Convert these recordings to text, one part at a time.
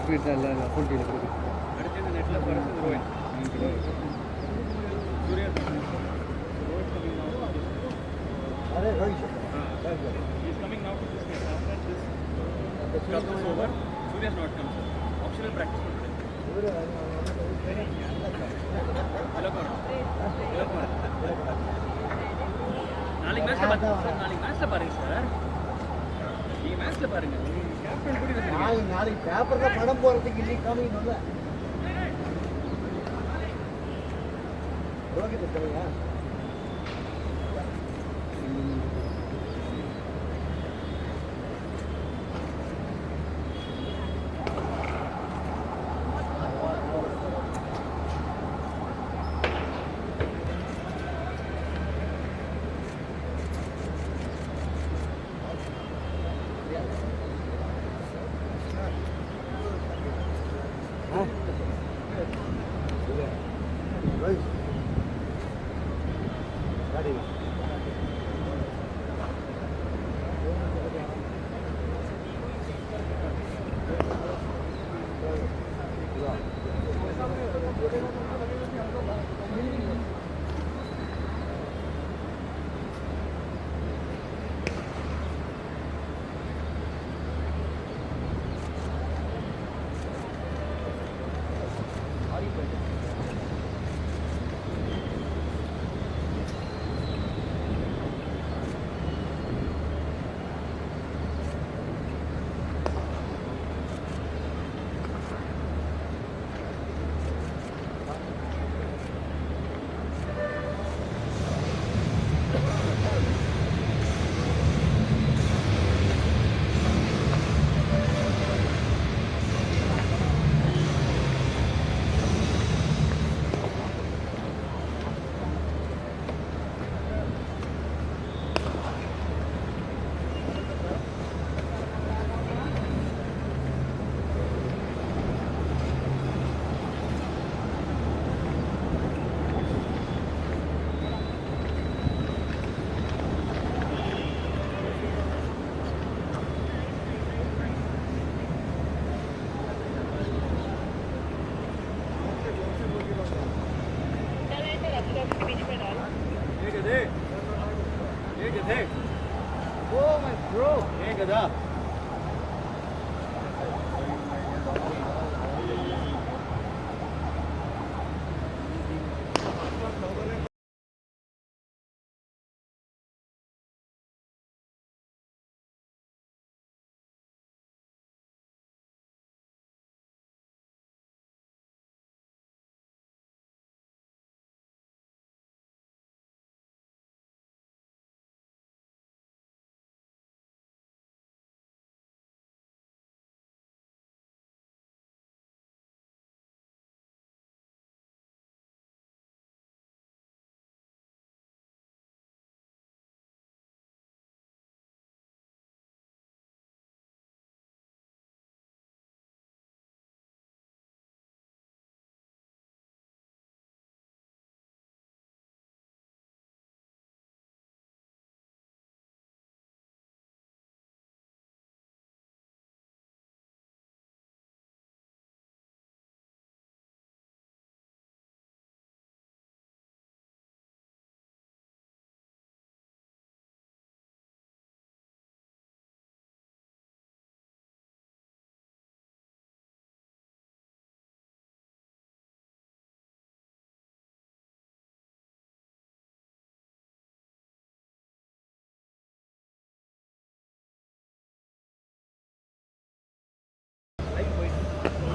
Certificate தான் எல்லாம் account deal கொடுக்குது. அடுத்து இந்த நெட்டில் போகிறது Rohit Surya is coming now to this match. After this cup is over, Surya is not come, sir. Optional practice for today. நாளைக்கு மேட்ச்ல பாருங்க சார். நீங்க மேட்ச்ல பாருங்க. கேப்டன் கூட இருக்கீங்க. நாளைக்கு பேப்பர்ல படம் போறதுக்கு இல்ல காமிக்கணும்ல. ரோஹித் தெரியா? Oh my bro. Hey Gada.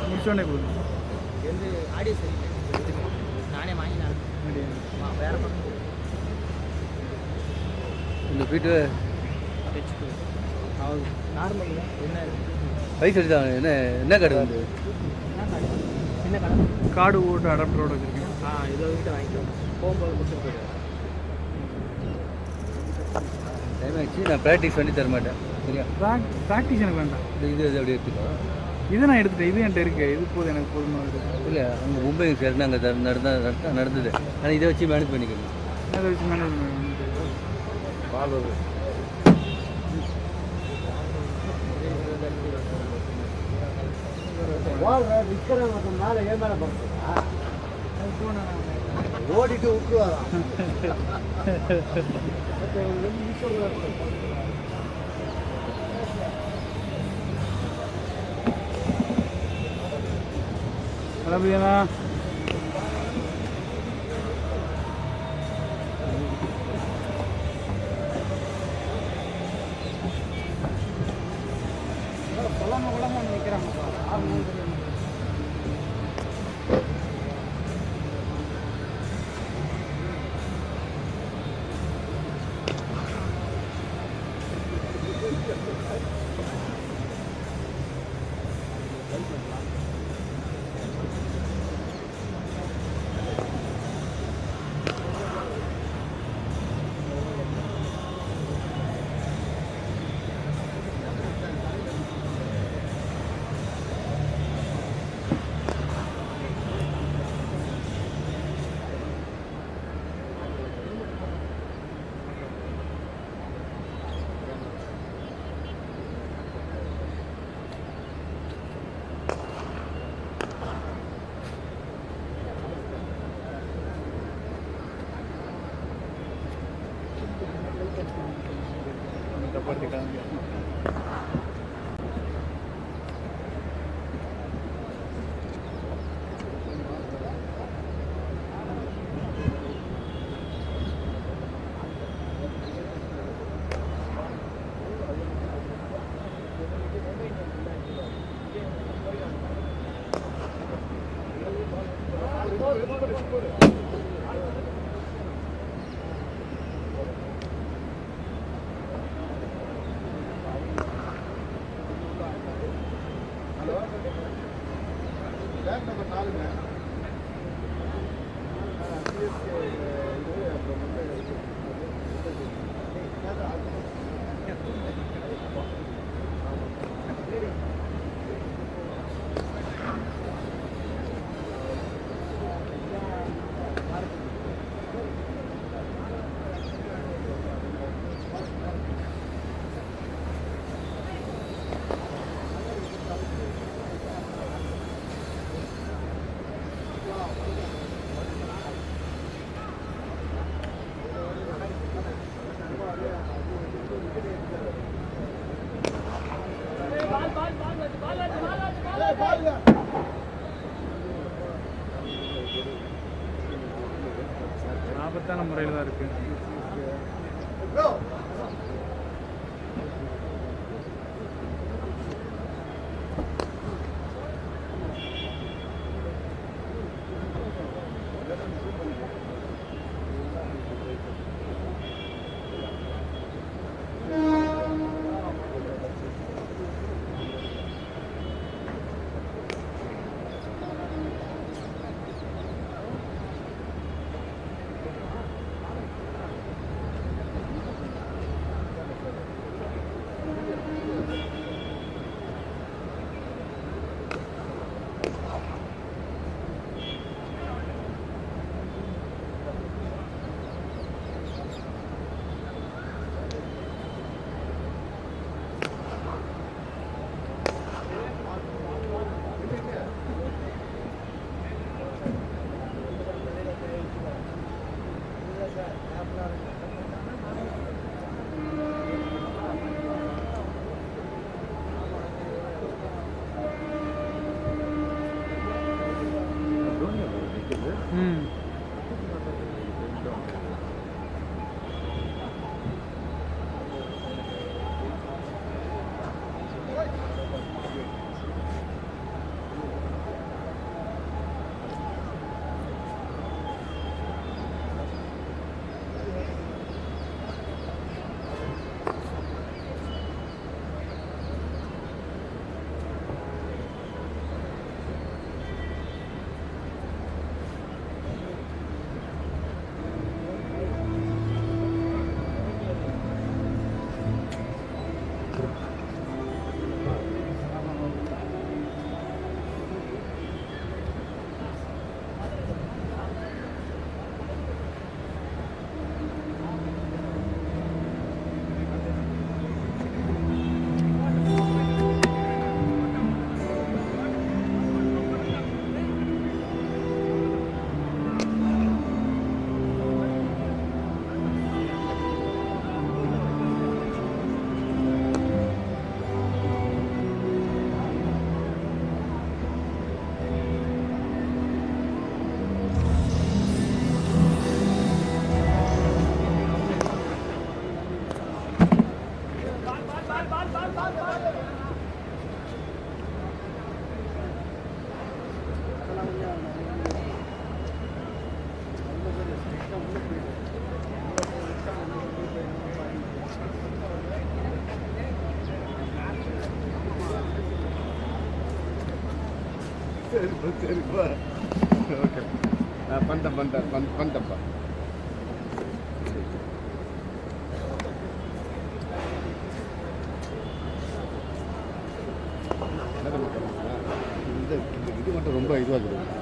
முடிச்சோடனே போகுது. எந்த ஆடியோ சரி நானே வாங்கினேன். வேற பக்கம் இந்த வீட்டு நார்மல் என்ன வயசு எடுத்தாங்க. என்ன கார்டு வந்து என்ன கார்டு என்ன கார்டு கார்டு ஓட்டு அடாப்டரோட வச்சுருக்கேன். இதை கிட்ட வாங்கிக்கலாம். போகும்போது முடிச்சுட்டு போயிடுவேன். டைம் ஆகிடுச்சு. நான் ப்ராக்டிஸ் பண்ணி தர மாட்டேன். சரியா? ப்ராக்டிஸ் எனக்கு வேண்டாம். இது அப்படி எடுத்துக்கோ. இதை நான் எடுத்துட்டேன். இது என்கிட்ட இருக்கு. இது போதும், எனக்கு போதுமாக இருக்குது. இல்லை அங்கே மும்பை சரி அங்கே நடந்தது. ஆனால் இதை வச்சு மேனேஜ் பண்ணிக்கணும். அதை வச்சு மேனேஜ் பண்ண பால் வருது. ஓடிட்டு விட்டுருவாராம். அப்படியாண்ணா ஆபத்தான முறையில் தான் இருக்கு. சரிப்பா ஓகே பண்ணிட்டப்பா இது மட்டும் ரொம்ப இதுவாக இருக்குது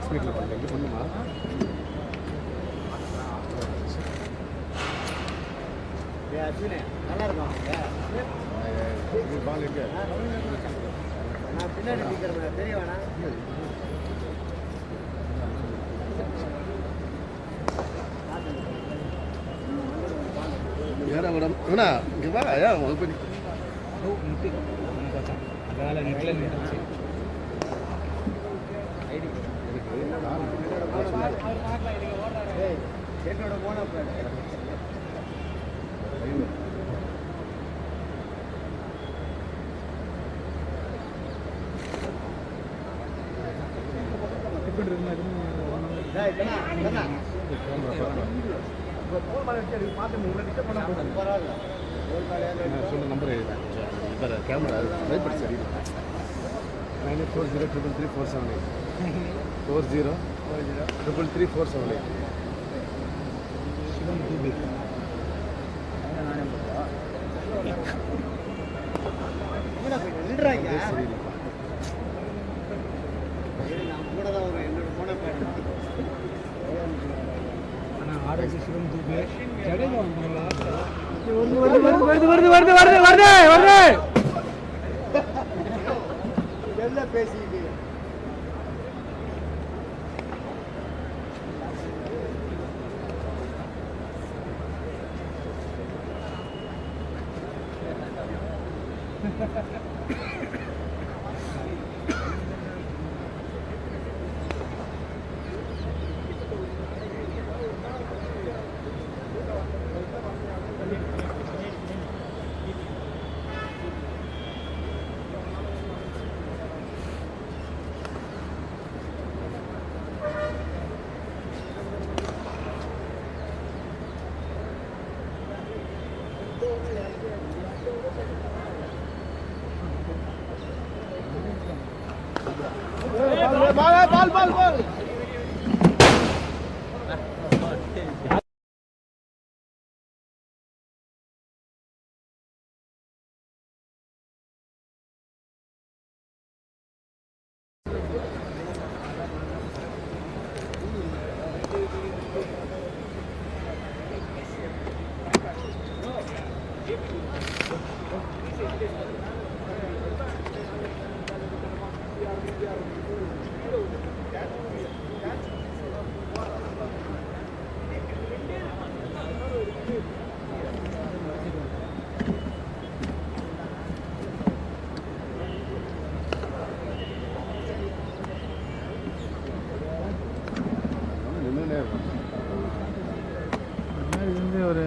ஸ்பீக்கில் பண்ணல இது பண்ணுமா நல்லா இருக்கும் பால் எங்கே நான் பின்னாடி நிற்கிறேன் தெரிய வேணாம் ஏடா மேடம் அண்ணா இங்கே வா ஏன் போய் அதனால நெட்டில் நின்றுச்சு என்னோட போன சொன்ன நம்பர் இப்போ கேமரா ரைட் சரி 94033478 40333478 கூட தான் வரும் என்னோட போன ஆனால் ஆர்டர் சிஸ்டம் தூக்கு ஜடேஜா வந்துங்களா வருது எல்லாம் பேசிக்கிட்டு பால் ஒரு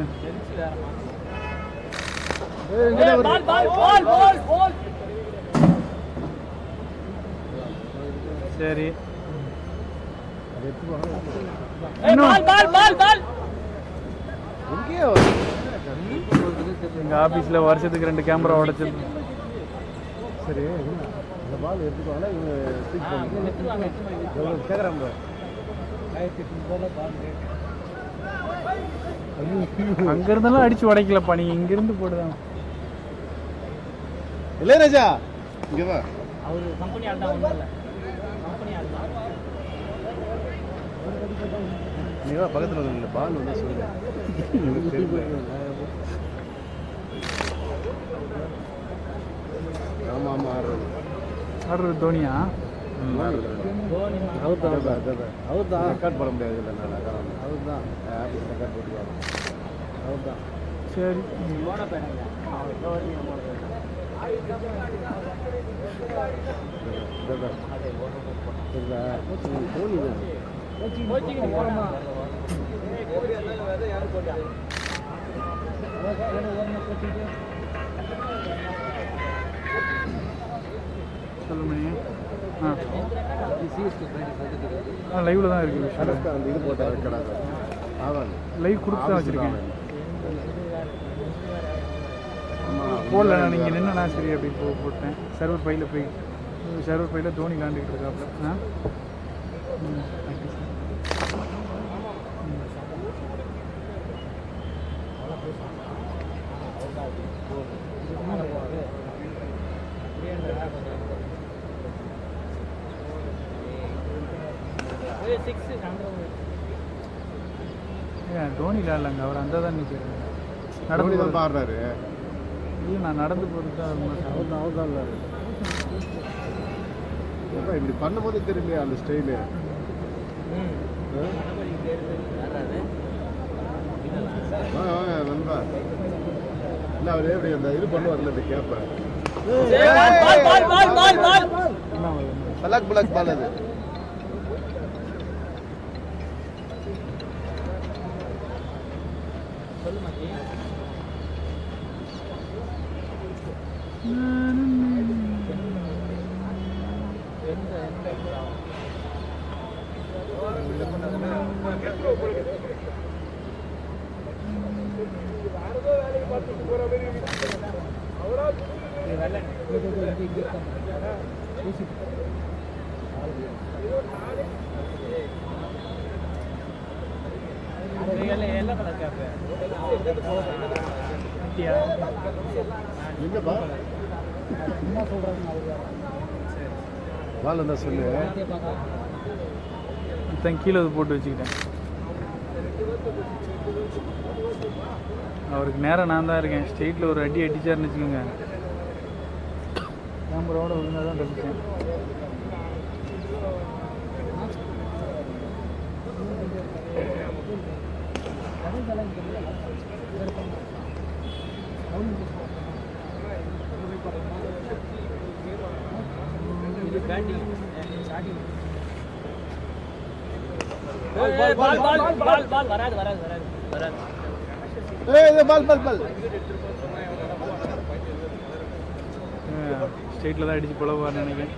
சரி எங்க ஆபீஸ்ல வருஷத்துக்கு 2 கேமரா உடைச்சது. சரி இந்த பால் எடுத்துக்கோங்க இவங்க ஸ்பீக் பண்ணுங்க கேட்குறாங்க அங்க இருந்தாலும் அடிச்சு உடைக்கலப்பா, நீங்க இங்க இருந்து போடுதான். இளையராஜா இங்க வா. அவர் கம்பெனி ஆள் தான், ஒன்றும் இல்லை கம்பெனி ஆள் தான். நீ வா பக்கத்தில் வந்து பால் வந்து சொல்லுங்க. ஆமாம் ஆமாம் ஆடுறது தோனியா? அவர் தான் ரெக்கார்ட் போட முடியாது இல்லை, நான் அவர் தான் ஆஃபீஸ் ரெக்கார்ட் போட்டுருவாங்க. அவர் தான் சரி போன போயிடுங்க. தோனி தான் சொல்லுமணி. லைவில் தான் இருக்குது அந்த இது போட்ட கிடக்கு அதான் லைவ் கொடுத்து தான் வச்சுருக்கேன். போடல நான் நீங்கள் நின்னா சரி அப்படி போட்டேன். சர்வர் ஃபைலில் போய் சர்வர் ஃபைலில் தோனி விளாண்டுக்கிட்டு இருக்காப்புல. தோனி விளாட்லாங்க, அவர் அந்த தான் நிற்கிறாரு. நடந்து தான் பாடுறாரு. இல்லை நான் நடந்து போகிறது தான் அவர் தான் இல்லை. இப்படி பண்ணும்போது தெரியலையா அந்த ஸ்டைலு? நண்பா இல்லை அவர் எப்படி அந்த இது பண்ணுவார்ல இந்த கேப்பை பலாக் பலாக் பால் அது. என்னப்பா பால் என்ன சொல்லு கீழே அது போட்டு வச்சுக்கிட்டேன். அவருக்கு நேரம் நான் தான் இருக்கேன். ஸ்ட்ரெயிட்டில் ஒரு அடி அடிச்சாருன்னு வச்சுக்கோங்க, கேமராவோட ஒழுங்காக தான் தப்பிச்சேன். ஸ்ட்ரெயிட்டில் தான் அடிச்சு புலவான்னு நினைக்கிறேன்.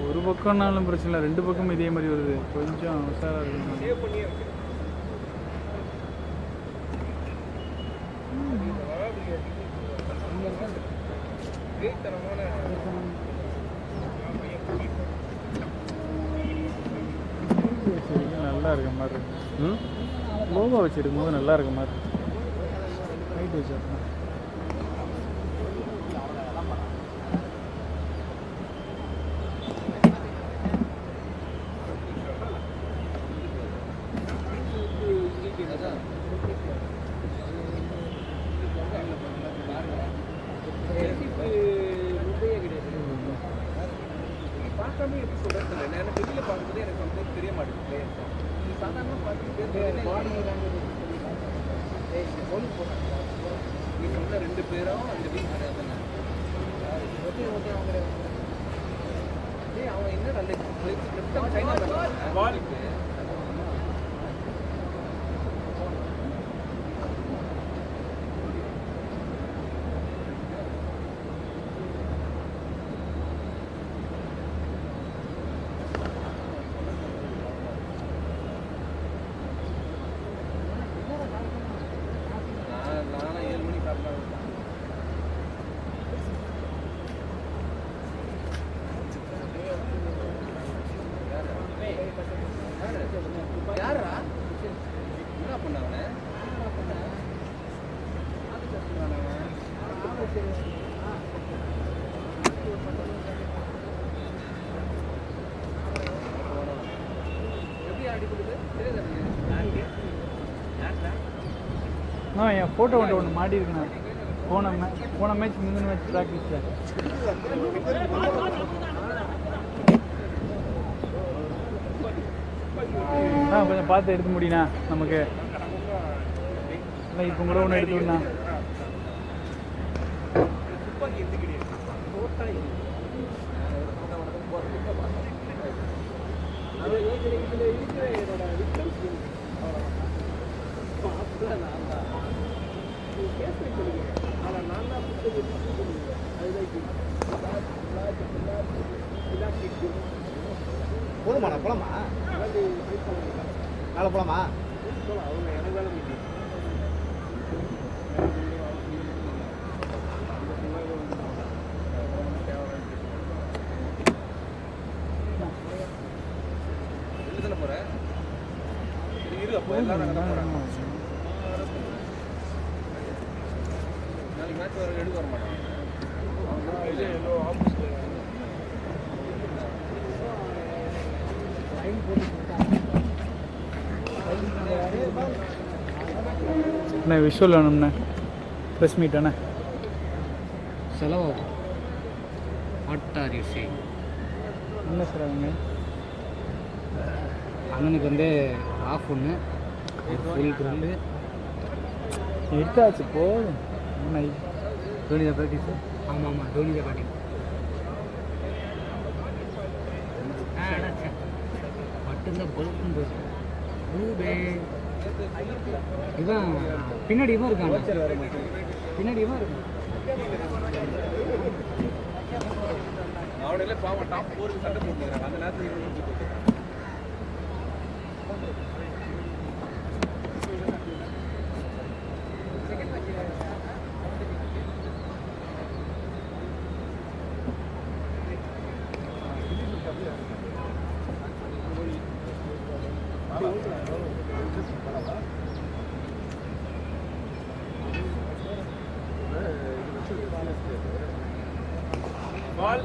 ஒரு பக்கம்னாலும் பிரச்சனை இல்லை, ரெண்டு பக்கமும் இதே மாதிரி வருது. கொஞ்சம் உஷாராக இருக்கு. நல்லா இருக்க மாதிரி இருக்கு. லோகோ வச்சுருக்கும் போது நல்லா இருக்க மாதிரி இருக்கு. ரைட் வச்சு என் ஃபோட்டோ ஒன்று மாட்டி இருக்குண்ணா. போன மேட்ச் முந்தின மேட்ச் ப்ராக்டிஸில் கொஞ்சம் பார்த்து எடுத்து முடியுண்ணா நமக்கு. இல்லை இப்போ கூட ஒன்று எடுத்து விடணா. போதுமாண்ணா போலாமா? நாளை போலாமா? அண்ணா விஷுவல் வேணும்ண்ணே. ப்ரெஸ் மீட் அண்ணா. செலவாகும். What are you say? என்ன சார் அவங்க அண்ணனுக்கு வந்து ஆஃப் ஒன்று ஃபுல் கிரில்லு எடுத்தாச்சு போதும். தோனி தான் ப்ராக்டிஸு. ஆமாம் தோனி தான் ப்ராக்டிஸ். மட்டும்தான் பொழுப்புன்னு போயிருக்கு. இவன் பின்னாடி இவன் இருக்கான். பின்னாடி இவன் இருக்கான். அவனே பாவம் டாப் 4 சண்டை போட்டுக்கிறாங்க. அந்த நேரத்தில் பால்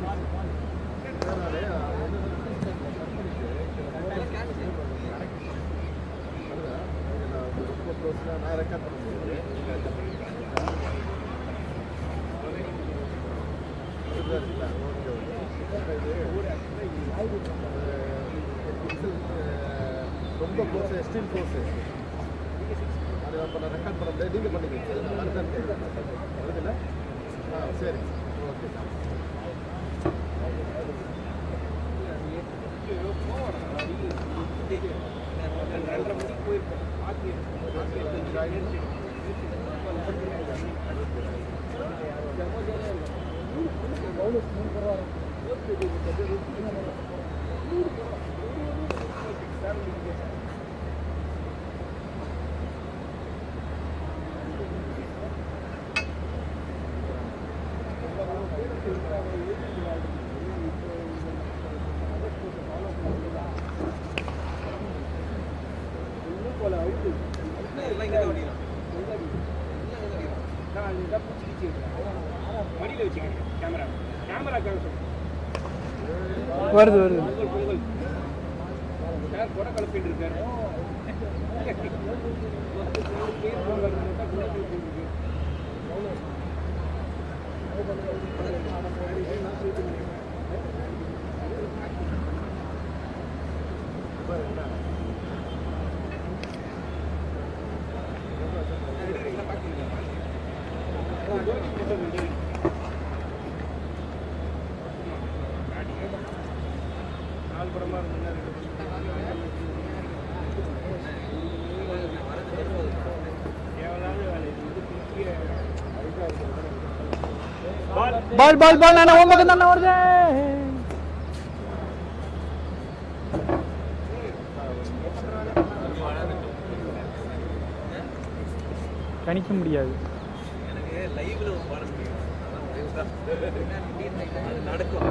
ரொம்ப க்ளோஸ் ஸ்டில் க்ளோஸ் அது அப்போ நான் ரெக்கார்ட் பண்ண முடியாது. நீங்கள் பண்ணிக்கிறீங்க வருதுல்ல? சரி ஓகே. வருது வருது. கொடை கலப்பிட்டு இருக்காரு. பால் பால் பால் நான் ஓம் பக்கம் தானே வருது. கணிக்க முடியாது. எனக்கு லைவ்ல பாட முடியும். நடக்கும்.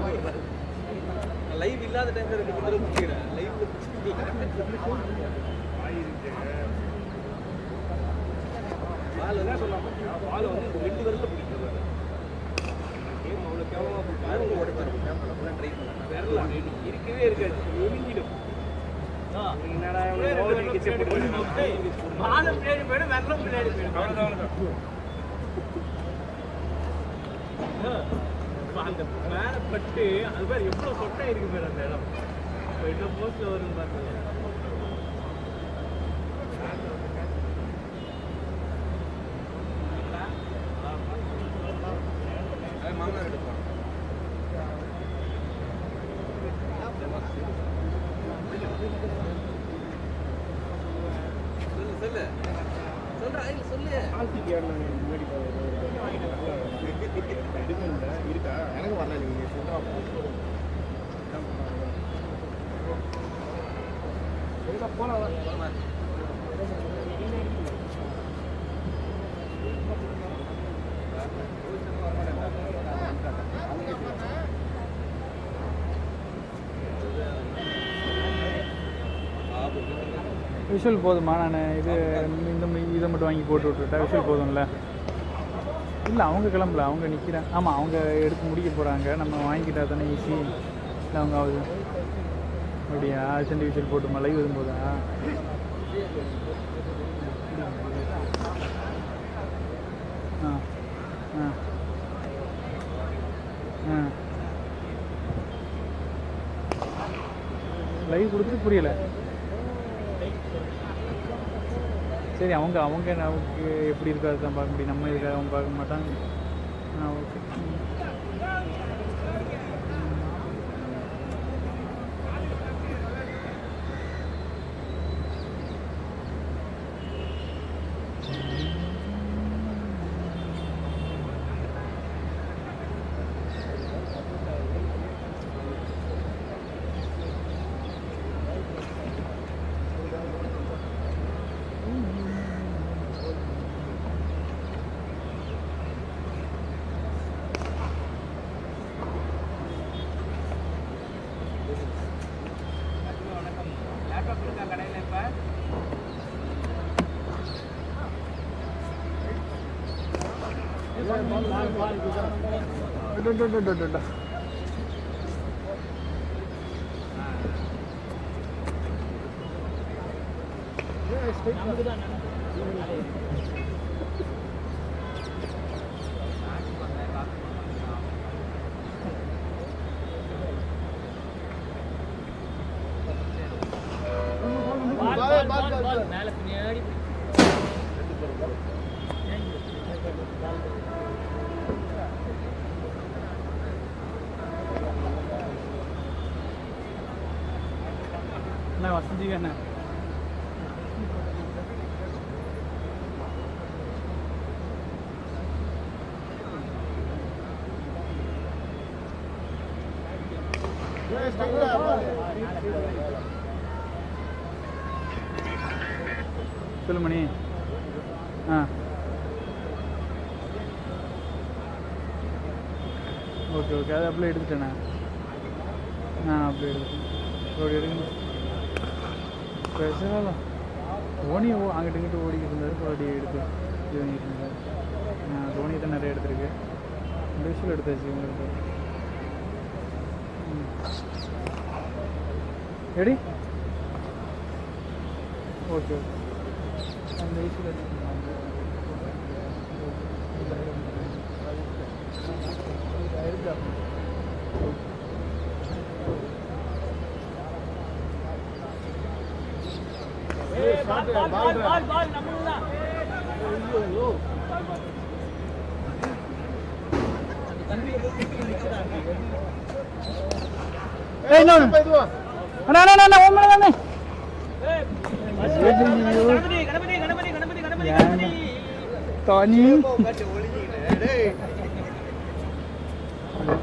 லைவ் இல்லாத டைம்ல 2 தடவை முடிக்கிறேன். லைவ்ல பால் என்ன சொல்லாம பால் வந்து 2 வருஷம் பிடிக்கிறது. கேம் அவ்வளோ கேவலமாக பாருங்க ஓடிப்பாரு. கேம்லாம் ட்ரை பண்ணலாம். வரலாம் இருக்கவே இருக்காது. ஒதுங்கிடும். என்னடா ஓடி கிச்ச போட்டு பால் பிளேட் போய்டு வரலாம் பிளேட் போய்டு. அவ்வளவுதான். அந்த மேல பட்டு அது பேர் எவ்வளவு சொட்டை இருக்கு பேர் அந்த இடம். இப்போ என்ன போஸ்ட்ல வரும் பாருங்க. இருக்கா எனக்கு வரல நீங்கள் சொல்கிறா விஷுவல் போதுமா? நான் இதை மட்டும் வாங்கி போட்டு விட்டுட்டேன். விஷுவல் போதும்ல? இல்லை அவங்க கிளம்பல, அவங்க நிற்கிறேன். ஆமாம், அவங்க எடுத்து முடிக்க போகிறாங்க. நம்ம வாங்கிக்கிட்டா தானே ஈஸி. இல்லை அவங்க ஆகுது அப்படியா? அர்ஜென்ட் விஷுவல் போட்டுமா? லைவ் வரும்போதா? ஆ ஆ ஆ லைவ் கொடுத்துட்டு புரியலை. சரி, அவங்க நமக்கு எப்படி இருக்கோ அதுதான் பார்க்க முடியும். நம்ம இதுக்காக அவங்க பார்க்க மாட்டாங்க. ஓகே. வசதி என்ன சொல்லு மணி. ஓகே ஓகே, அதை அப்படியே எடுத்துட்டேண்ணே. அப்படியே எடுத்துட்டேன். அப்படி எடுக்கணும். ஸ்பெஷலாக தோனி அங்கிட்டு இங்கிட்டு ஓடிக்கிட்டு இருந்தார். அப்படி எடுத்து இது பண்ணிட்டு இருந்தார். தோனி தான் நிறைய எடுத்துருக்கு. விஷுவல் எடுத்தாச்சு உங்களுக்கு. எடி ஓகே ஓகே, அந்த விஷுவல் எடுத்து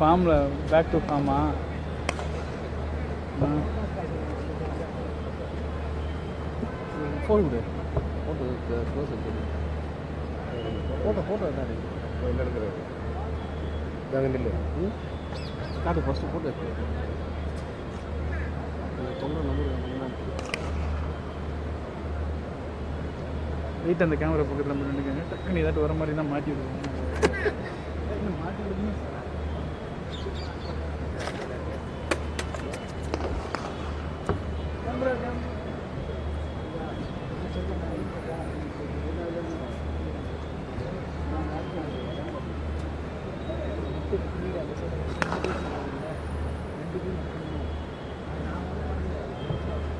ஃபார்மில் பேக் டு ஃபார்மா? ஃபோன் கொடு. ஃபோட்டோ என்ன எடுக்கிறது? நாங்கள் நில்லு காட்டு ஃபஸ்ட்டு ஃபோட்டோ எடுத்து சொல்கிற நம்பர் வெயிட். அந்த கேமரா பக்கத்தில் நம்ம நின்றுக்காங்க. டக்குன்னு ஏதாட்டு வர மாதிரி தான் மாட்டி விடுவோம். மாட்டி விடுங்க.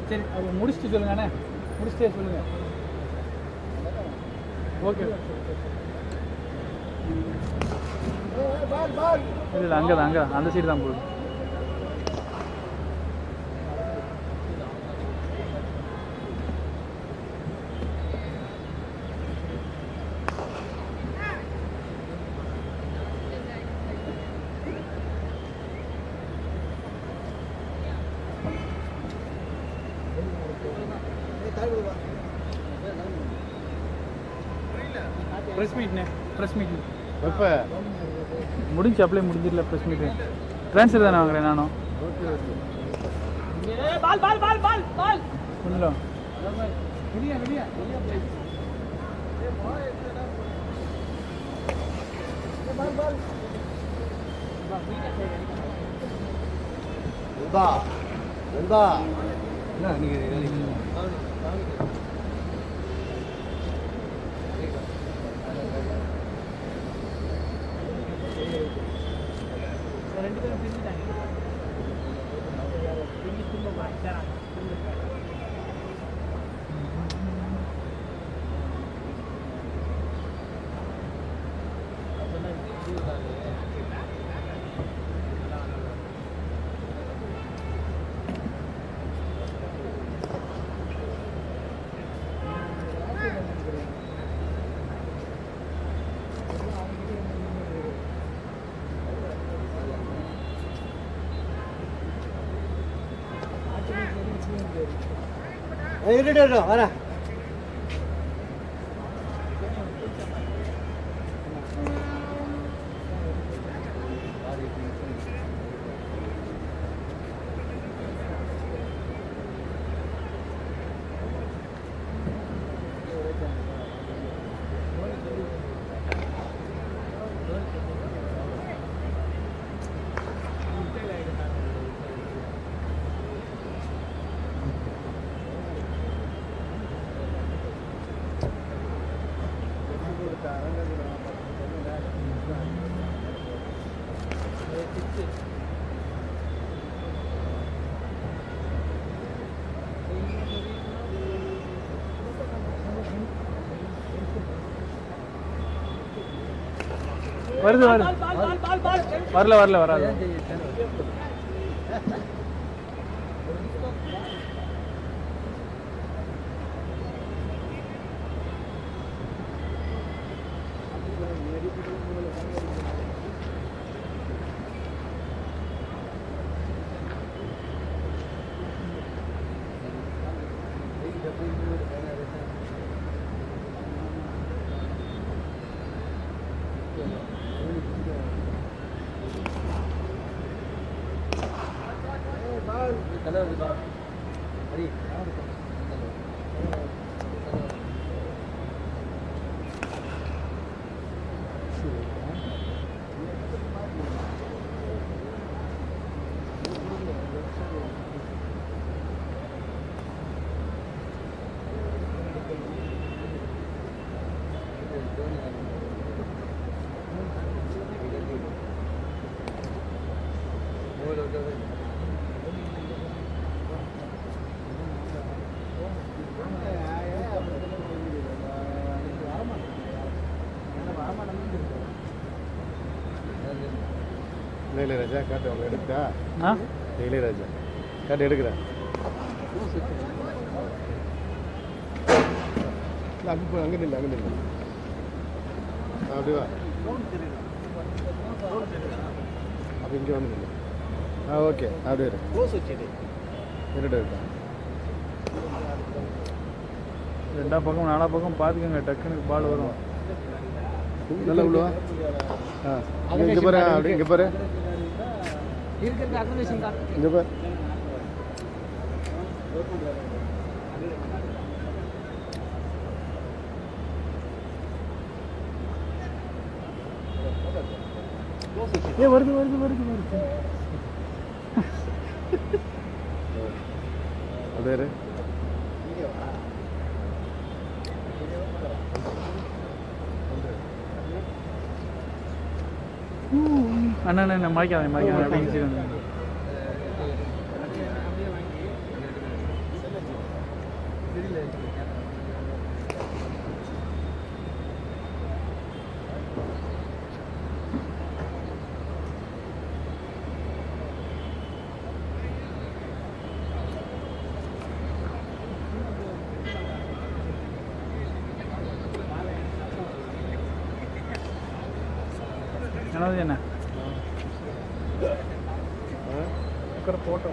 சரி, அது முடிச்சுட்டு சொல்லுங்கண்ணே. முடிச்சுட்டே சொல்லுங்கள். ஓகே. இல்லை அங்கே தான், அங்கே அந்த சைடு தான் போகுது. ப்ரெஸ் மீட்ண்ணே ப்ரெஸ் மீட் எப்போ முடிஞ்சு அப்ளை முடிஞ்சிடல ப்ரெஸ் மீட்டு ட்ரான்ஸ்ஃபர் தானே வாங்குறேன் நானும் ஒன்றும் என்ன நீங்கள் வரேன் வருது வரல வராது இளையராஜா காட்டு அவங்க எடுத்தா இளையராஜா காட்டு எடுக்கிறேன் அங்கே அங்கே நில்லை அப்படி வா அப்போ இங்கே வந்து நில்லை ஓகே அப்படியே இருட்டு இருக்கா ரெண்டா பக்கம் நாலா பக்கம் பார்த்துக்கோங்க டக்குனுக்கு பால் வரும் நல்லா உள்ளவா இங்கே பாரு அப்படி இங்கே பாரு இங்கே பாரு வருது அப்படியே அண்ணா மறைக்காத அப்படின்னு என்ன போட்டோ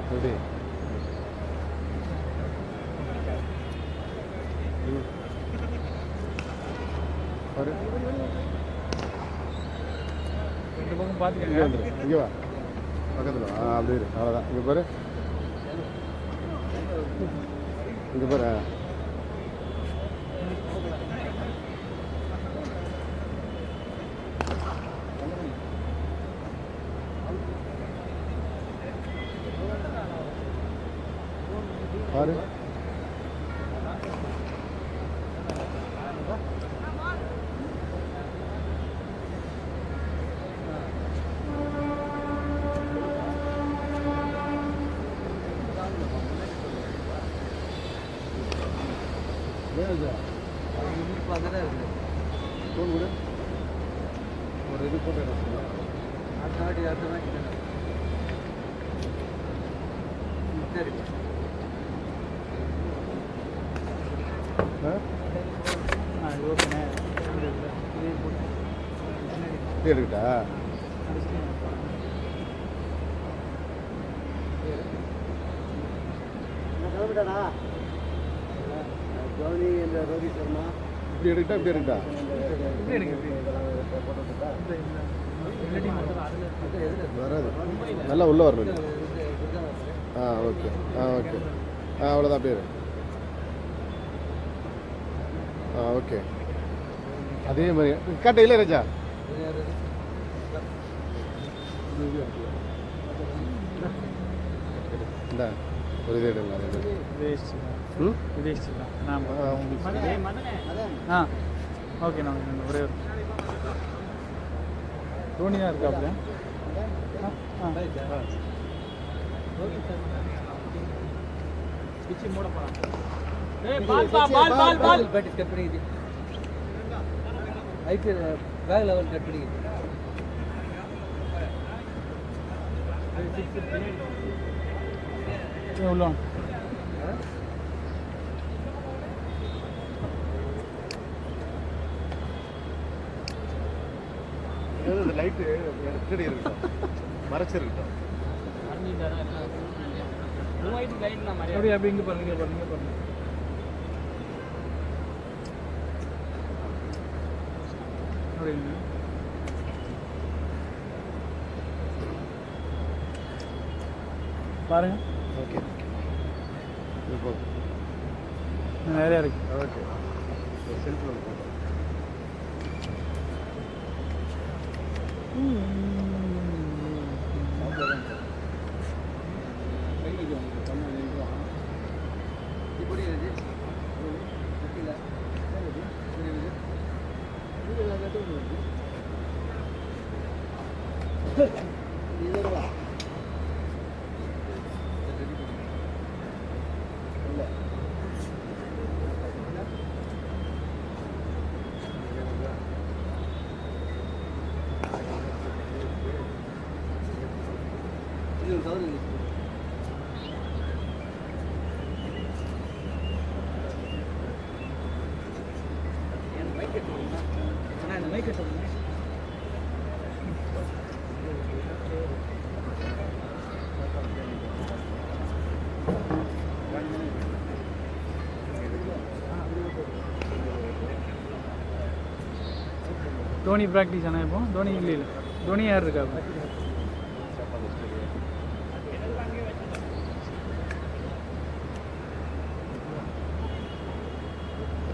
எப்படி பாரு ரெண்டு பக்கம் இங்கே பார்த்துக்கங்க. வந்துரு இங்கே வா பக்கத்தில் அப்படியே இரு அவ்வளோதான் இங்கே பாரு இங்கே பாரு பாரு பார்க்க தான் இருக்குது. ஃபோன் கூட ஒரு இது போட்டு அடுத்த வாட்டி சரி இது ஓகேண்ணே. இதே போட்டு எடுக்கிட்டா கிளம்பிட்டானா ஜோனி இந்த ரோஹித் சர்மா இப்படி எடுக்கிட்டா இப்படி எடுக்கிட்டா இப்படி எடுங்க, இப்படி வராது நல்லா உள்ளே வரணும் ஓகே ஓகே அவ்வளோதான் அப்படியே ஓகே அதே மாதிரி கட்ட இல்லை ராஜா இந்தா ஒரு இது எடுங்க விதேஷ்லாம் நான் ஓகேண்ணா ஒரே ஒரு தோனி தான் இருக்காப்புல. பிச்சு மூட போகிறான். பேட்டிஸ் கட் பண்ணிக்கிது ஐக்கு பேக் லெவல் கட் பண்ணிக்கிது. உள்ள லைட்டு எடுத்துடி இருக்கட்டும் மறைச்சிருக்கட்டும் அப்படி அப்படி இங்கே பாருங்க இங்கே பாருங்க பாருங்க. அப்படிங்க பாருங்க. ஓகே இப்போ நிறையா இருக்கு. ஓகே செல்ஃபோன் போட்டோம் தோனி ப்ராக்டிஸ் ஆனால் இப்போ தோனி இல்லை தோனி யார் இருக்கா?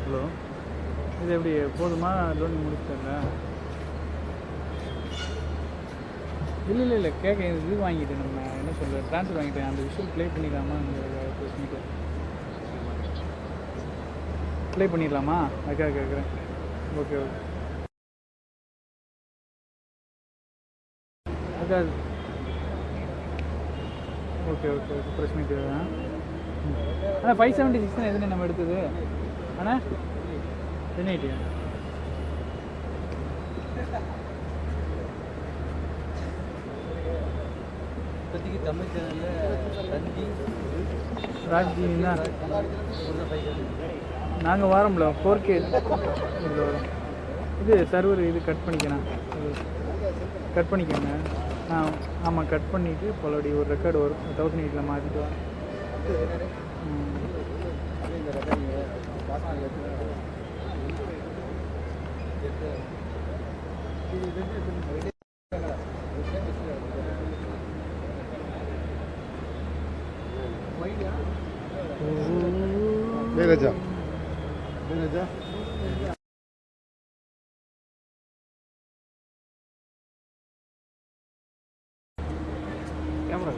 ஹலோ இது எப்படி போதுமா? தோனி முடிச்சிட்டல? இல்லை கேட்க இது வாங்கிட்டேன். நம்ம என்ன சொல்ல ட்ரான்ஸ்ஃபர் வாங்கிட்டேன். அந்த விஷயம் ப்ளே பண்ணிடலாமா? இந்த ப்ளே பண்ணிடலாமா? அதுக்காக கேட்குறேன். Okay okay okay okay okay பிரச்சனை தேவை. ஆனால் 576 தான் எதுன்னு நம்ம எடுத்தது. ஆனால் 1080 இப்போதைக்கு தமிழ் சேனலில் தந்தி ராஜ்ஜி தான் நாங்கள் வாரோம்ல 4K இதில் வரும். இது சர்வர் இது கட் பண்ணிக்கணும். கட் பண்ணிக்கோங்க. ஆமாம் கட் பண்ணிவிட்டு பலபடி ஒரு ரெக்கார்டு வரும். 1080 மாற்றிட்டு வரேன். Begaja. கேமரா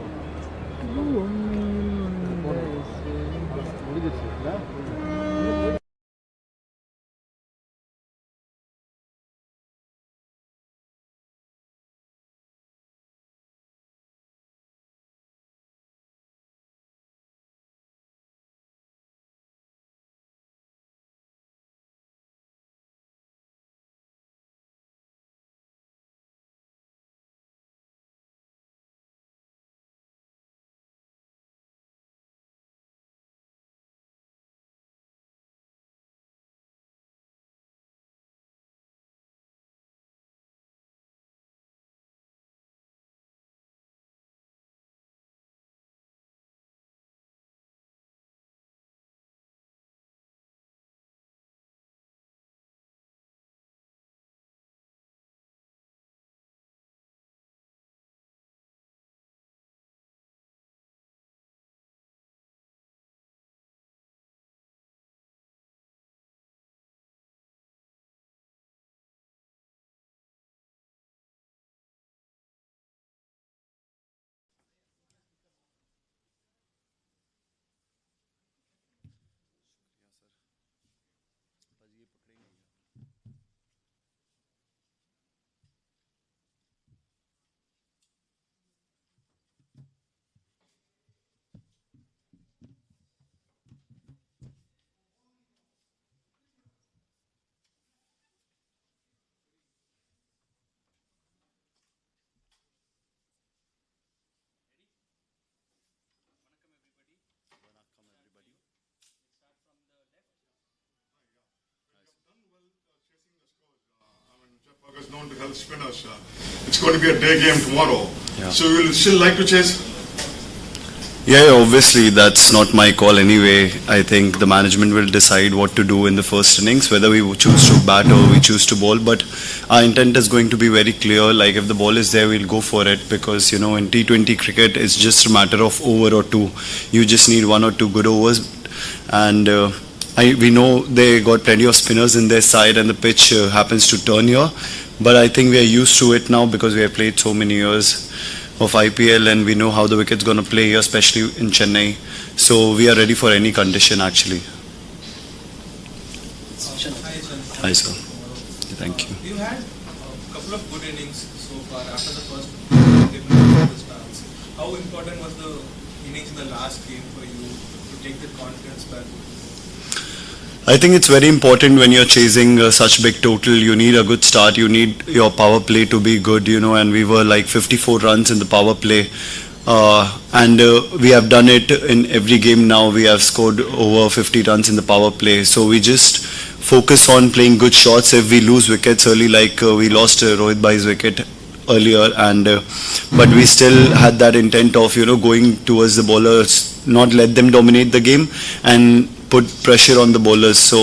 முடிஞ்சிருச்சு இல்லை? Is known to help spinners. It's going to be a day game tomorrow. Yeah. So you will still like to chase? Yeah, obviously that's not my call anyway. I think the management will decide what to do in the first innings, whether we choose to bat or we choose to bowl. But our intent is going to be very clear. Like if the ball is there, we'll go for it because in T20 cricket, it's just a matter of over or two. You just need one or two good overs, and we know they got plenty of spinners in their side, and the pitch happens to turn here. But I think we are used to it now because we have played so many years of IPL and we know how the wicket's going to play here, especially in Chennai. So we are ready for any condition actually. Hi sir. Thank you. You had a couple of good innings so far after the first stance. How important was the innings in the last game for you to take the confidence back? I think it's very important when you're chasing such big total. You need a good start. You need your power play to be good, and we were like 54 runs in the power play. And we have done it in every game now. We have scored over 50 runs in the power play. So we just focus on playing good shots. If we lose wickets early, like we lost Rohit Bhai's wicket earlier, and but we still had that intent of going towards the bowlers, not let them dominate the game and put pressure on the bowlers. So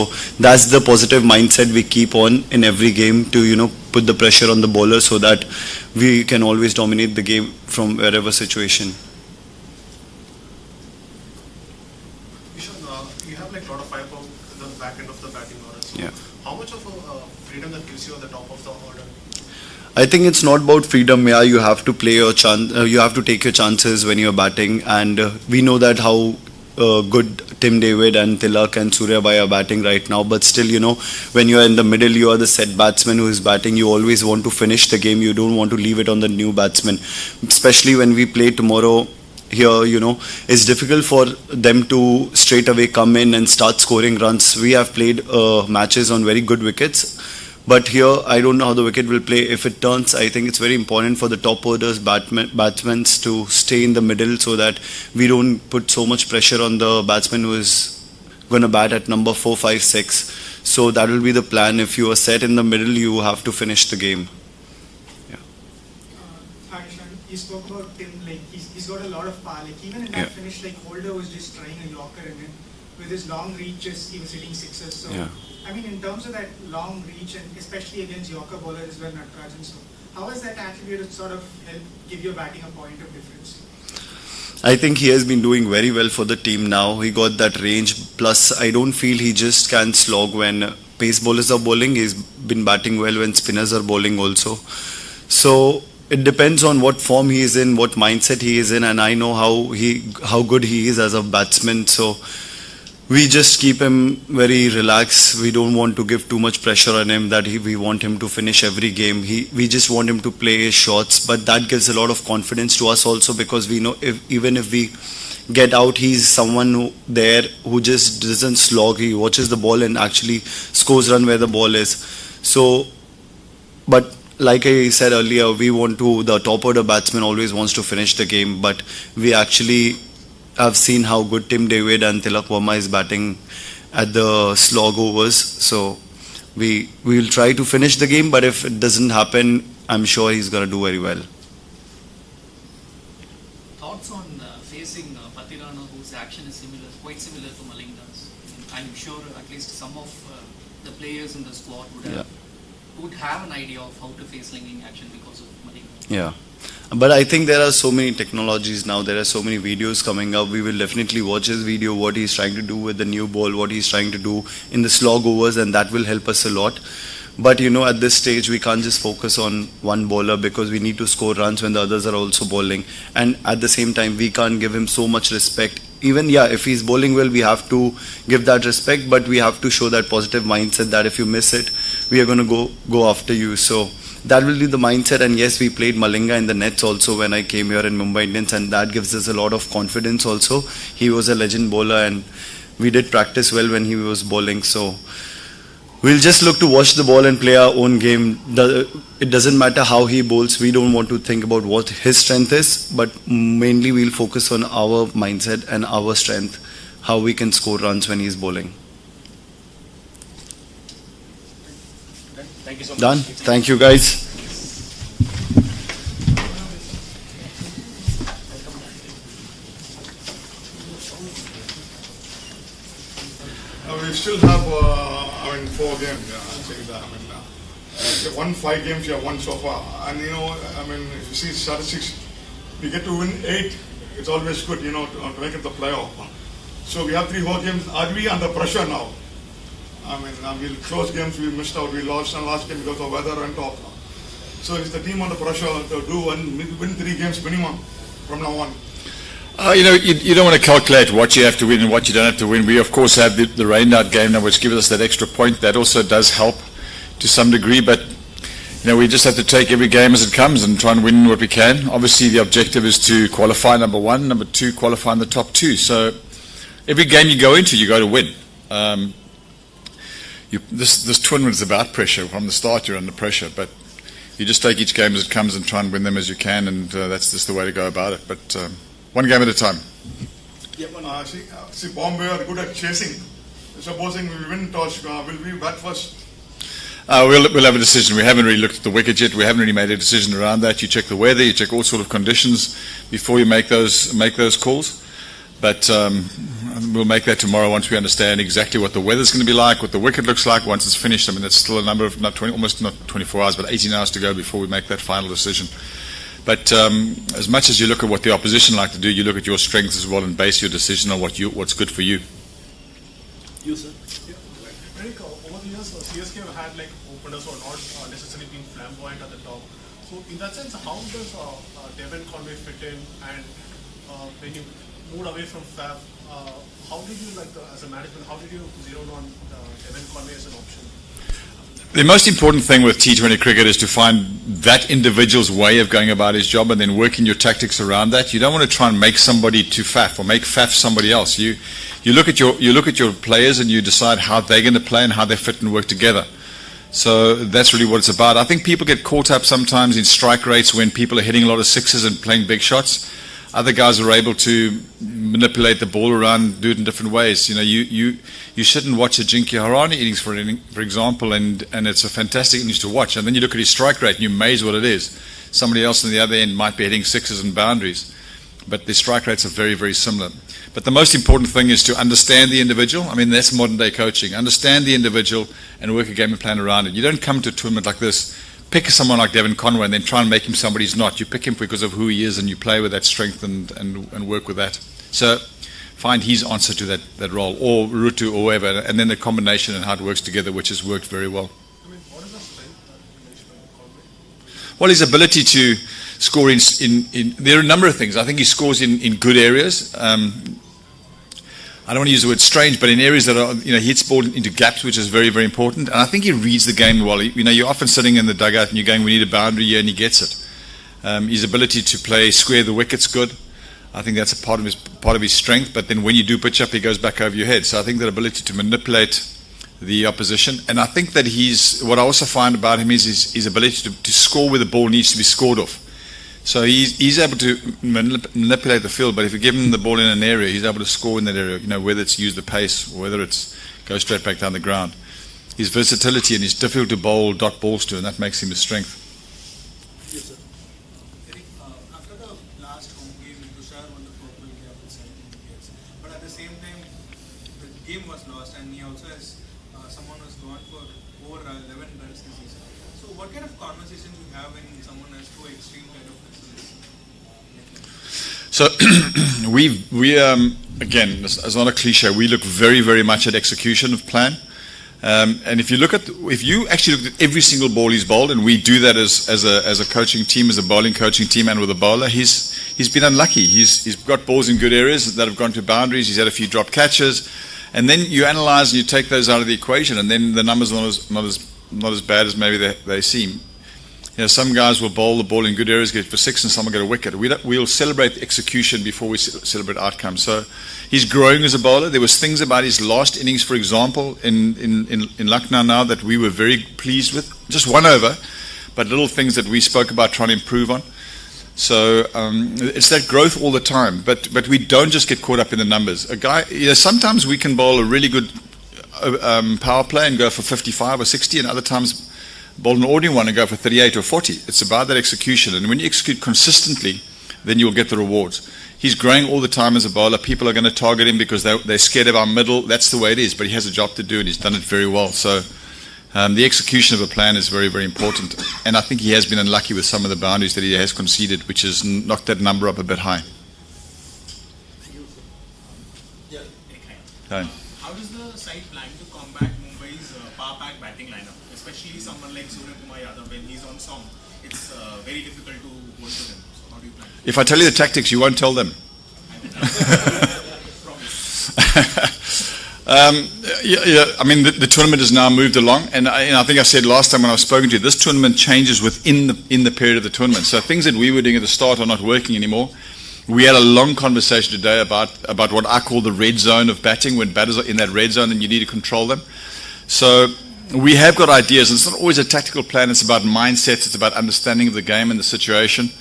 that's the positive mindset we keep on in every game to put the pressure on the bowlers so that we can always dominate the game from wherever situation. You have like a lot of firepower in the back end of the batting order. So Yeah. how much of freedom that gives you at the top of the order? I think it's not about freedom. Yeah, you have to play your chance. You have to take your chances when you're batting, and we know that how good Tim David and Tilak and Surya Bhai are batting right now. But still, when you're in the middle, you are the set batsman who is batting. You always want to finish the game. You don't want to leave it on the new batsman. Especially when we play tomorrow here, it's difficult for them to straight away come in and start scoring runs. We have played matches on very good wickets. But here, I don't know how the wicket will play. If it turns, I think it's very important for the top orders, batsmen to stay in the middle so that we don't put so much pressure on the batsman who is going to bat at number 4, 5, 6. So that will be the plan. If you are set in the middle, you have to finish the game. Yeah. You spoke about Tim, like he's got a lot of power. Like even in that finish, like Holder was just trying a yorker in it. with his long reaches, he was hitting sixes. So, Yeah. I mean, in terms of that long reach, and especially against Yorker bowler as well, Natarajan, so how has that attribute sort of helped give your batting a point of difference? I think he has been doing very well for the team now. He got that range. Plus, I don't feel he just can slog when pace bowlers are bowling. He's been batting well when spinners are bowling also. So it depends on what form he is in, what mindset he is in, and I know how good he is as a batsman. So we just keep him very relaxed. We don't want to give too much pressure on him that we want him to finish every game. We just want him to play his shots, but that gives a lot of confidence to us also, because we know even if we get out, he's someone who just doesn't slog. He watches the ball and actually scores run where the ball is. So, but like I said earlier, the top order batsman always wants to finish the game, but we actually have seen how good Tim David and Tilak Verma is batting at the slog overs. So we will try to finish the game, but if it doesn't happen, I'm sure he's going to do very well. Thoughts on facing Adithanar, whose action is quite similar to Malinga's? I'm sure at least some of the players in the squad would have an idea of how to face slinging action because of Malinga. Yeah. But I think there are so many technologies now, there are so many videos coming up. We will definitely watch his video, what he's trying to do with the new ball, what he's trying to do in the slog overs, and that will help us a lot. But at this stage, we can't just focus on one bowler, because we need to score runs when the others are also bowling. And at the same time, we can't give him so much respect. Even, if he's bowling well, we have to give that respect, but we have to show that positive mindset that if you miss it, we are going to go after you. So that will be the mindset. And yes, we played Malinga in the nets also when I came here in Mumbai Indians, and that gives us a lot of confidence also. He was a legend bowler, and we did practice well when he was bowling. So we'll just look to watch the ball and play our own game. It doesn't matter how he bowls. We don't want to think about what his strength is, but mainly we'll focus on our mindset and our strength, how we can score runs when he's bowling. Thank you so much. Done. Thank you, guys. We still have, 4 games. I'll say that. You won 5 games, you have won so far. And, if you see statistics, we get to win 8, it's always good, to make it the playoff. So we have 3 whole games. Are we under pressure now? We'll close games, we missed out, we lost in last game because of weather and top. So is the team under pressure to do and win 3 games minimum from now on? You don't want to calculate what you have to win and what you don't have to win. We, of course, have the rain-out game now, which gives us that extra point. That also does help to some degree, but we just have to take every game as it comes and try and win what we can. Obviously, the objective is to qualify number 1, number 2, qualify in the top 2. So every game you go into, you got to win. This tournament is about pressure. From the start, you're under pressure, but you just take each game as it comes and try and win them as you can, and that's just the way to go about it. But one game at a time. See, Bombay are good at chasing. Supposing we win toss, will we bat first? We'll have a decision. We haven't really looked at the wicket yet. We haven't really made a decision around that. You check the weather, you check all sort of conditions before you make those calls. But we'll make that tomorrow once we understand exactly what the weather's going to be like, what the wicket looks like once it's finished. It's still a number of almost not 24 hours, but 18 hours to go before we make that final decision. But as much as you look at what the opposition like to do, you look at your strengths as well and base your decision on what's good for you. You, sir? Eric, over the years, CSK have had openers who are not necessarily being flamboyant at the top. So in that sense, how does Devon Conway fit in? And when you moved away from Faf, how did you, as a management, how did you zero on Devon Conway as an option? The most important thing with T20 cricket is to find that individual's way of going about his job and then working your tactics around that. You don't want to try and make somebody to Faf or make Faf somebody else. You look at your players and you decide how they're going to play and how they fit and work together. So that's really what it's about. I think people get caught up sometimes in strike rates when people are hitting a lot of sixes and playing big shots. Other guys are able to manipulate the ball around, do it in different ways. You shouldn't watch a Jinky Harani innings, for example, and it's a fantastic innings to watch. And then you look at his strike rate and you're amazed what it is. Somebody else on the other end might be hitting sixes and boundaries. but their strike rates are very, very similar. But the most important thing is to understand the individual. I mean, that's modern day coaching. Understand the individual and work a game plan around it. You don't come to a tournament like this, pick someone like Devon Conway and then try and make him somebody he's not. You pick him because of who he is and you play with that strength and work with that. So find his answer to that role, or Rutu or whoever, and then the combination and how it works together, which has worked very well. Well, his ability to score in there are a number of things. I think he scores in good areas. I don't want to use the word strange, but in areas that are, he hits ball into gaps, which is very, very important. And I think he reads the game well. You're often sitting in the dugout and you're going, we need a boundary here, and he gets it. His ability to play square the wicket's good. I think that's a part of his strength. But then when you do pitch up, he goes back over your head. So I think that ability to manipulate the opposition, and I think that what I also find about him is his ability to score where the ball needs to be scored off. So he's able to manipulate the field, but if you give him the ball in an area, he's able to score in that area, whether it's use the pace or whether it's go straight back down the ground. His versatility and he's difficult to bowl dot balls to, and that makes him a strength. Yes, sir. Eric, after the last home game, Tushar won the purple cap with 17 wickets, but at the same time, the game was lost, and he also has someone who's gone for over 11 runs this season. So what kind of conversations you have when someone has two extreme kind of results? So we again, it's not a cliche. We look very, very much at execution of plan. And if you actually look at every single ball he's bowled, and we do that as a coaching team, as a bowling coaching team, and with a bowler, he's been unlucky. He's got balls in good areas that have gone to boundaries. He's had a few drop catches, and then you analyse and you take those out of the equation, and then the numbers are not as bad as maybe they seem. Some guys will bowl the ball in good areas, get for 6, and some will get a wicket. We'll celebrate execution before we celebrate outcomes. So he's growing as a bowler. There was things about his last innings, for example, in Lucknow now that we were very pleased with. Just one over, but little things that we spoke about trying to improve on. So it's that growth all the time. But we don't just get caught up in the numbers. Sometimes we can bowl a really good power play and go for 55 or 60, and other times bowl an ordinary one and go for 38 or 40. It's about that execution, and when you execute consistently, then you'll get the rewards. He's growing all the time as a bowler. People are going to target him because they're scared of our middle. That's the way it is, but he has a job to do, and he's done it very well. So the execution of a plan is very, very important, and I think he has been unlucky with some of the boundaries that he has conceded, which has knocked that number up a bit high. How does the side plan to combat Mumbai's power pack batting lineup, especially someone like Surya Kumar Yadav when he's on song? It's very difficult to bowl to them. So how do you plan? If I tell you the tactics, you won't tell them. I mean, the tournament has now moved along, and I think I said last time when I was spoken to you, this tournament changes within the period of the tournament. So things that we were doing at the start are not working anymore. We had a long conversation today about what I call the red zone of batting, when batters are in that red zone and you need to control them. So we have got ideas, and it's not always a tactical plan. It's about mindsets. It's about understanding of the game and the situation.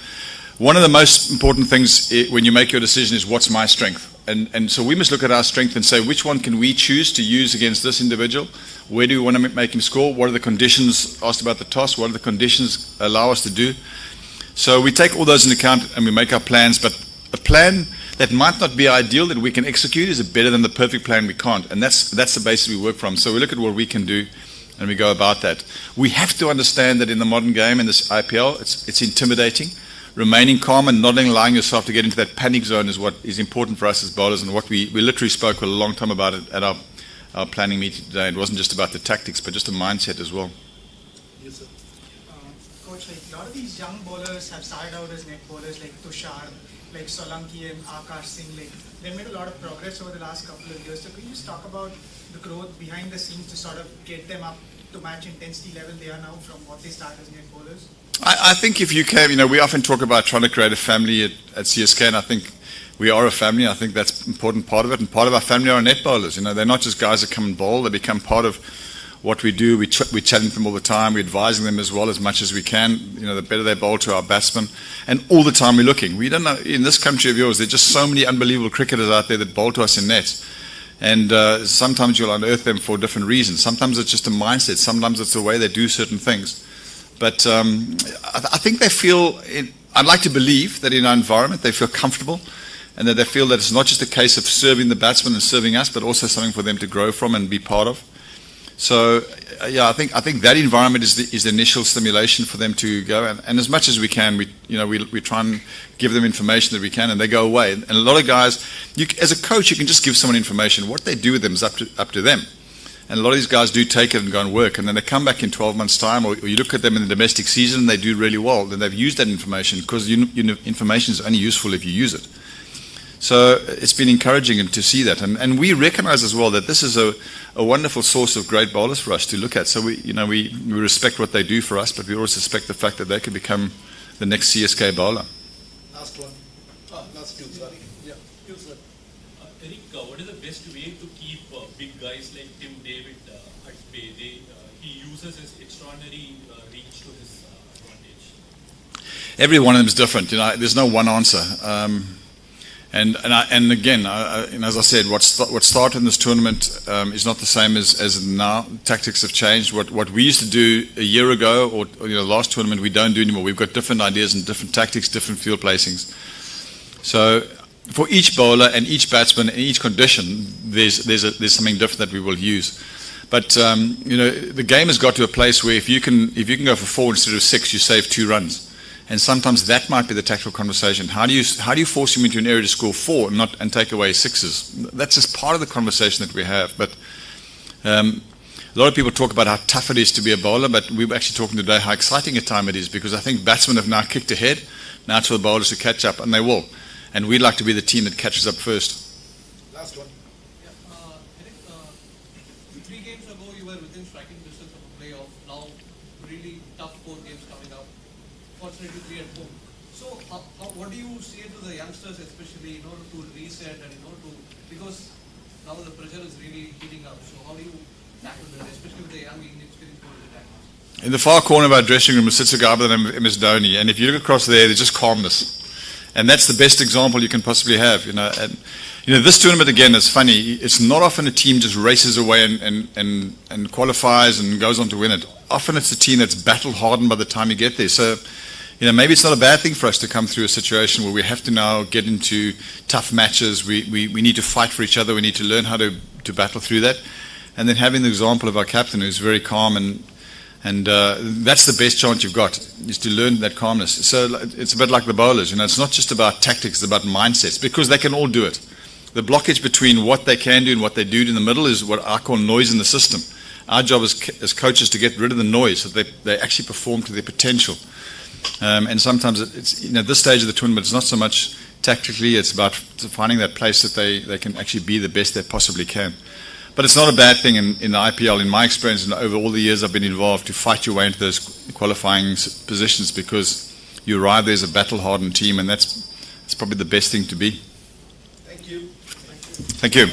One of the most important things when you make your decision is what's my strength. And so we must look at our strength and say, which one can we choose to use against this individual? Where do we want to make him score? What are the conditions? Asked about the toss. What are the conditions allow us to do? So we take all those into account and we make our plans. But a plan that might not be ideal that we can execute is better than the perfect plan we can't. And that's the basis we work from. So we look at what we can do and we go about that. We have to understand that in the modern game, in this IPL, it's intimidating. Remaining calm and not allowing yourself to get into that panic zone is what is important for us as bowlers, and what we literally spoke a long time about it at our planning meeting today. It wasn't just about the tactics, but just the mindset as well. Yes, sir. Coach, a lot of these young bowlers have started out as net bowlers like Tushar, like Solanki and Akash Singh. They made a lot of progress over the last couple of years. So could you just talk about the growth behind the scenes to sort of get them up to match intensity level they are now from what they start as net bowlers? I think if you can, we often talk about trying to create a family at CSK, and I think we are a family. I think that's an important part of it, and part of our family are net bowlers. They're not just guys that come and bowl. They become part of what we do. We challenge them all the time. We're advising them as well as much as we can. The better they bowl to our batsmen, and all the time we're looking. We don't know, in this country of yours, there's just so many unbelievable cricketers out there that bowl to us in nets. And sometimes you'll unearth them for different reasons. Sometimes it's just a mindset. Sometimes it's the way they do certain things. But I think they feel I'd like to believe that in our environment they feel comfortable and that they feel that it's not just a case of serving the batsman and serving us, but also something for them to grow from and be part of. So, yeah, I think that environment is the initial stimulation for them to go. And as much as we can, we try and give them information that we can, and they go away. And a lot of guys, as a coach, you can just give someone information. What they do with them is up to them. And a lot of these guys do take it and go and work, and then they come back in 12 months' time, or you look at them in the domestic season, and they do really well. Then they've used that information, because information is only useful if you use it. So it's been encouraging to see that, and we recognise as well that this is a wonderful source of great bowlers for us to look at. So we respect what they do for us, but we also respect the fact that they could become the next CSK bowler. Last one. Last two, sorry. Yeah, you, sir. Eric, what is the best way to keep big guys like Tim David at bay? He uses his extraordinary reach to his advantage. Every one of them is different. There's no one answer. And again, as I said, what started in this tournament is not the same as now. Tactics have changed. What we used to do a year ago, or last tournament, we don't do anymore. We've got different ideas and different tactics, different field placings. So for each bowler and each batsman and each condition, there's something different that we will use. But the game has got to a place where if you can go for 4 instead of 6, you save 2 runs. And sometimes that might be the tactical conversation. How do you force him into an area to score 4 and take away 6s? That's just part of the conversation that we have. But a lot of people talk about how tough it is to be a bowler, but we were actually talking today how exciting a time it is, because I think batsmen have now kicked ahead. Now it's for the bowlers to catch up, and they will. And we'd like to be the team that catches up first. Last one. Yeah, Eric, 3 games ago you were within striking distance of a playoff. Now really tough 4 games coming up. Fortunately 3 at home. So what do you say to the youngsters, especially in order to reset and because now the pressure is really heating up. So how do you tackle that, especially with the young inexperienced bowlers attackers? In the far corner of our dressing room sits a guy by the name of MS Dhoni, and if you look across there's just calmness, and that's the best example you can possibly have. And this tournament again is funny. It's not often a team just races away and qualifies and goes on to win it. Often it's a team that's battle hardened by the time you get there. So maybe it's not a bad thing for us to come through a situation where we have to now get into tough matches. We need to fight for each other. We need to learn how to battle through that. And then having the example of our captain who's very calm, and that's the best chance you've got, is to learn that calmness. So it's a bit like the bowlers. It's not just about tactics, it's about mindsets, because they can all do it. The blockage between what they can do and what they do in the middle is what I call noise in the system. Our job as coaches to get rid of the noise so that they actually perform to their potential. And sometimes it's this stage of the tournament, it's not so much tactically, it's about finding that place that they can actually be the best they possibly can. But it's not a bad thing in the IPL, in my experience, and over all the years I've been involved, to fight your way into those qualifying positions, because you arrive there as a battle-hardened team, and that's probably the best thing to be. Thank you. Thank you.